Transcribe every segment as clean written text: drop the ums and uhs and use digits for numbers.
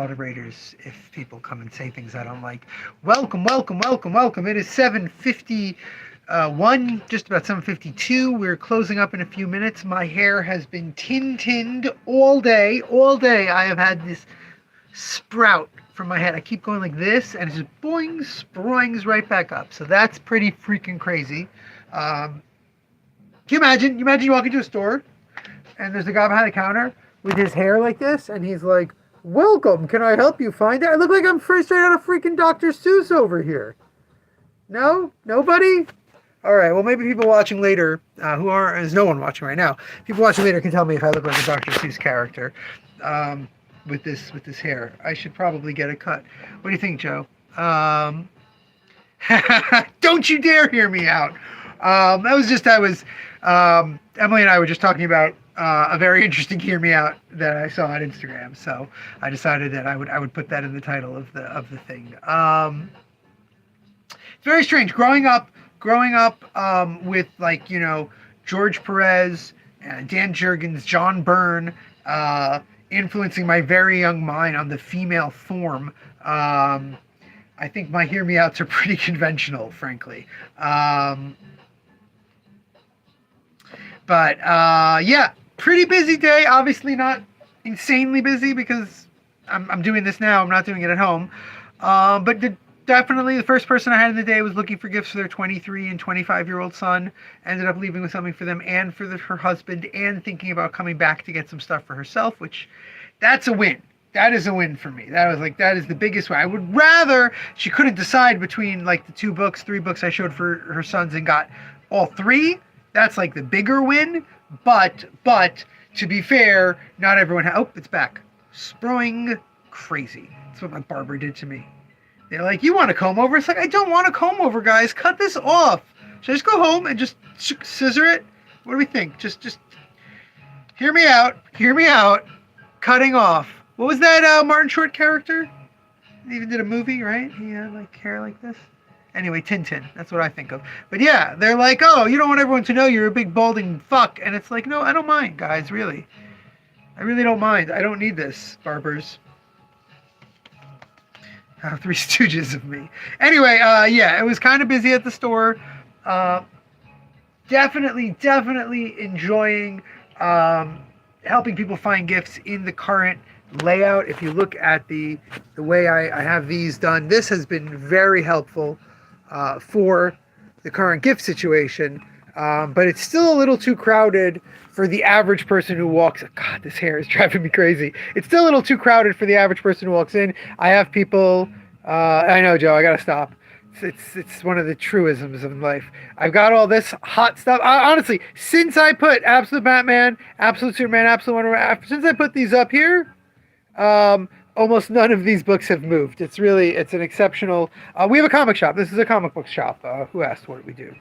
moderators if people come and say things I don't like. Welcome, welcome, welcome, welcome. It is 7:51, just about 7:52. We're closing up in a few minutes. My hair has been tinned all day. All day I have had this sprout from my head. I keep going like this, and it just boing, sproings right back up. So that's pretty freaking crazy. Can you imagine? You imagine you walk into a store, and there's a guy behind the counter with his hair like this, and he's like, "Welcome, can I help you find it?" I look like I'm straight out of freaking Dr. Seuss over here. No? Nobody? Alright, well, maybe people watching later, there's no one watching right now. People watching later can tell me if I look like a Dr. Seuss character with this hair. I should probably get a cut. What do you think, Joe? Don't you dare hear me out. Emily and I were just talking about a very interesting hear me out that I saw on Instagram. So I decided that I would put that in the title of the thing. It's very strange growing up with, like, George Perez, Dan Jurgens, John Byrne, influencing my very young mind on the female form. I think my hear me outs are pretty conventional, frankly. Yeah, pretty busy day. Obviously not insanely busy because I'm doing this now. I'm not doing it at home. Definitely the first person I had in the day was looking for gifts for their 23 and 25-year-old son. Ended up leaving with something for them and for her husband, and thinking about coming back to get some stuff for herself, which that's a win. That is a win for me. That is the biggest win. I would rather she couldn't decide between like the 3 books I showed for her sons and got all 3. That's like the bigger win. But to be fair, not everyone. It's back. Sproing crazy. That's what my barber did to me. They're like, "You want a comb over?" It's like, I don't want a comb over, guys. Cut this off. Should I just go home and just scissor it? What do we think? Just hear me out. Hear me out. Cutting off. What was that Martin Short character? He even did a movie, right? He had like hair like this. Anyway, Tintin. That's what I think of. But yeah, they're like, "Oh, you don't want everyone to know you're a big balding fuck." And it's like, no, I don't mind, guys, really. I really don't mind. I don't need this, barbers. 3 Stooges of me. Anyway, yeah, it was kind of busy at the store. Definitely enjoying helping people find gifts in the current layout. If you look at the way I have these done, this has been very helpful for the current gift situation. But it's still a little too crowded for the average person who walks. God, this hair is driving me crazy. It's still a little too crowded for the average person who walks in. I have people. I know, Joe. I gotta stop. It's one of the truisms of life. I've got all this hot stuff. Honestly, since I put Absolute Batman, Absolute Superman, Absolute Wonder Woman, since I put these up here, almost none of these books have moved. It's an exceptional. We have a comic shop. This is a comic book shop. Who asked what we do?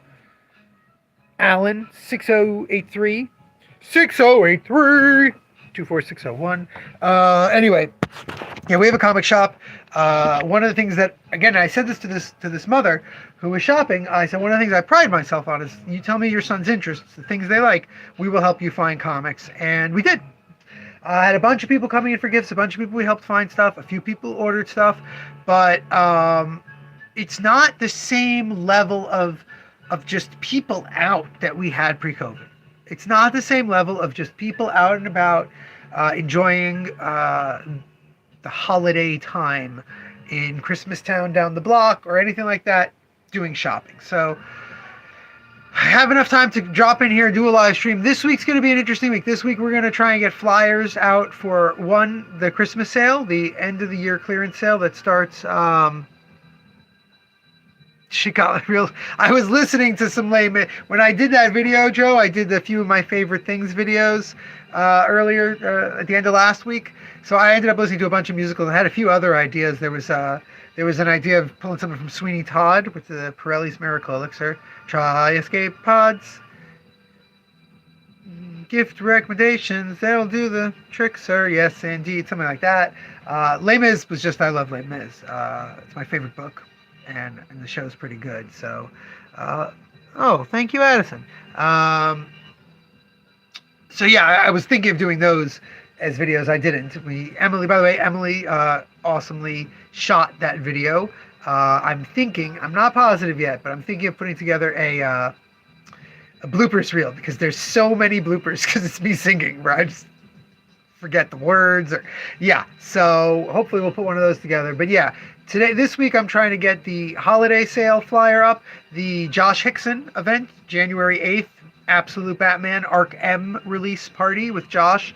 Alan 6083 24601. Anyway, yeah, we have a comic shop. One of the things that, again, I said this to this mother who was shopping. I said, one of the things I pride myself on is, you tell me your son's interests, the things they like, we will help you find comics. And we did. I had a bunch of people coming in for gifts. A bunch of people we helped find stuff. A few people ordered stuff, but it's not the same level of just people out that we had pre-COVID. It's not the same level of just people out and about enjoying the holiday time in Christmastown down the block or anything like that, doing shopping. So I have enough time to drop in here and do a live stream. This week's going to be an interesting week. This week we're going to try and get flyers out for the Christmas sale, the end of the year clearance sale that starts I was listening to some lame. When I did that video, Joe, I did a few of my favorite things videos earlier at the end of last week. So I ended up listening to a bunch of musicals. I had a few other ideas. There was an idea of pulling something from Sweeney Todd with the Pirelli's Miracle Elixir. Try Escape Pods. Gift recommendations. They'll do the trick, sir. Yes, indeed. Something like that. Les Mis was just, I love Les Mis. It's my favorite book. And the show's pretty good. So, thank you, Addison. So yeah, I was thinking of doing those as videos. I didn't. Emily, by the way, Emily awesomely shot that video. I'm not positive yet, but I'm thinking of putting together a bloopers reel because there's so many bloopers because it's me singing, where I just forget the words or yeah. So hopefully we'll put one of those together. But yeah, this week I'm trying to get the holiday sale flyer up, the Josh Hickson event, January 8th, Absolute Batman Arc M release party with Josh,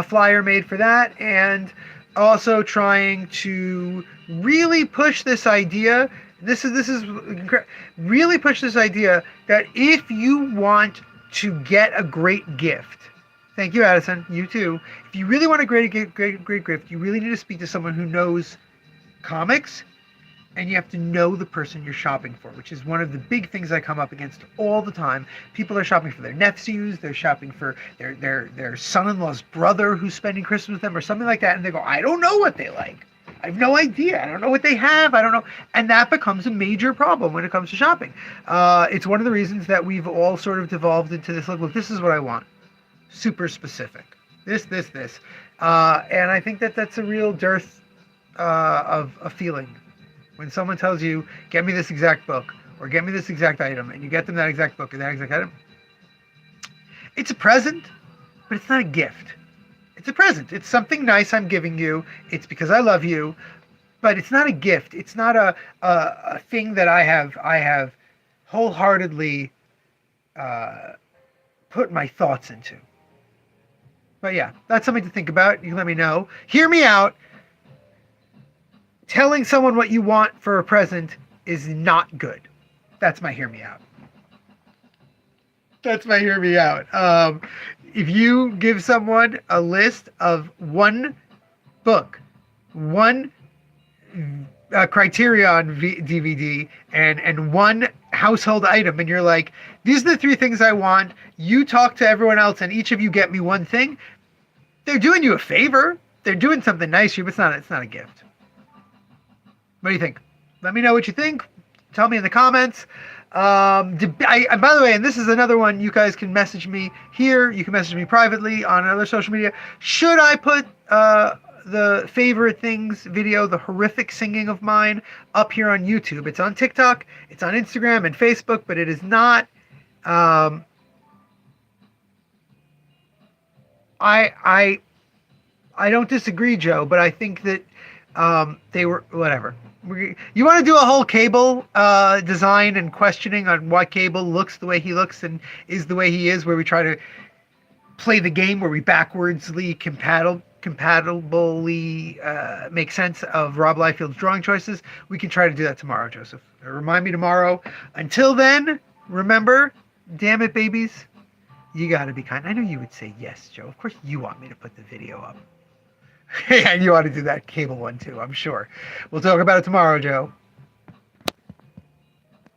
flyer made for that, and also trying to really push this idea. Really push this idea that if you want to get a great gift, thank you, Addison, you too. If you really want a great gift, you really need to speak to someone who knows comics, and you have to know the person you're shopping for, which is one of the big things I come up against all the time. People are shopping for their nephews, they're shopping for their son-in-law's brother who's spending Christmas with them or something like that, and they go, I don't know what they like. I have no idea. I don't know what they have. I don't know. And that becomes a major problem when it comes to shopping. It's one of the reasons that we've all sort of devolved into this, like, look, this is what I want. Super specific. This. And I think that that's a real dearth of a feeling. When someone tells you, get me this exact book, or get me this exact item, and you get them that exact book or that exact item, it's a present, but it's not a gift. It's a present. It's something nice I'm giving you. It's because I love you, but it's not a gift. It's not a thing that I have wholeheartedly put my thoughts into. But yeah, that's something to think about. You can let me know. Hear me out. Telling someone what you want for a present is not good. That's my hear me out. That's my hear me out. If you give someone a list of one book, one Criterion DVD, and one household item, and you're like, these are the three things I want, you talk to everyone else and each of you get me one thing, they're doing you a favor. They're doing something nice for you, but it's not a gift. What do you think? Let me know what you think. Tell me in the comments. By the way, and this is another one, you guys can message me here. You can message me privately on other social media. Should I put the favorite things video, the horrific singing of mine, up here on YouTube? It's on TikTok, it's on Instagram and Facebook, but it is not. I don't disagree, Joe, but I think that they were whatever. You want to do a whole Cable design and questioning on why Cable looks the way he looks and is the way he is, where we try to play the game where we backwardsly compatibly make sense of Rob Liefeld's drawing choices. We can try to do that tomorrow, Joseph. Remind me tomorrow. Until then, remember, damn it, babies, you got to be kind. I know you would say yes, Joe. Of course you want me to put the video up. And you ought to do that Cable one too, I'm sure. We'll talk about it tomorrow, Joe.